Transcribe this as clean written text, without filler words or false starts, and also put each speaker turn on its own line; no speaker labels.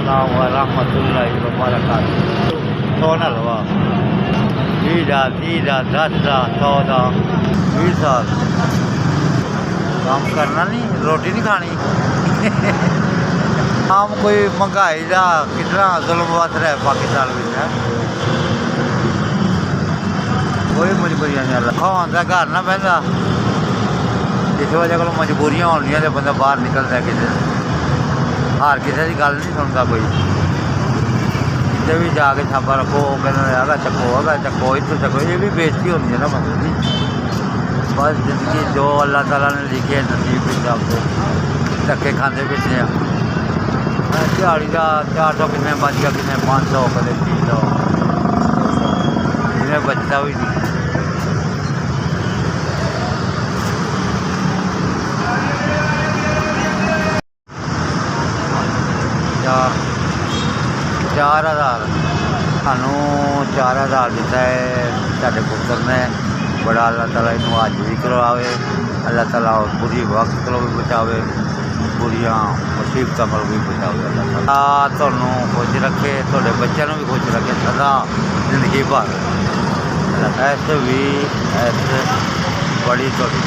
अस्सलाम warahmatullahi wabarakatuh। कौन हलवा 20,000 30,000 10,000 100,000 20 साल काम करना नहीं, रोटी नहीं खानी। आम कोई महंगाई का कितना जुल्म वध रहा है पाकिस्तान में है। कोई मजबूरियां नहीं खान का घर ना पैदा, इस वजह को मजबूरियां होनियां तो बंदा बाहर निकलता है। किसी हर किसी की गल नहीं सुनता कोई, कितने भी जाके छापा रखो कहना आगा चको आगा चको इतों चको, ये भी बेइज्जती होनी है ना बंदे की। बस जिंदगी जो अल्लाह ताला ने लिखी है नसीब हिसाब से धक्के खाते पीछे हैं। दिहाड़ी का 400 कितने बच गया, कितने 500 कदे 300 इन्हें बचता भी नहीं। चार हज़ार सानू 4,000 दिता है साढ़े पुत्र ने। बड़ा अल्लाह ताला इनू अज भी करवावे, अल्लाह ताला बुरी वक्त को भी बचावे, बुरिया मुसीबतों को भी बचावे। अल्लाह ताला तुहानू खुश रखे, थोड़े बच्चों भी खुश रखे सदा जिंदगी भर। ऐसे भी ऐसे बड़ी थोड़ी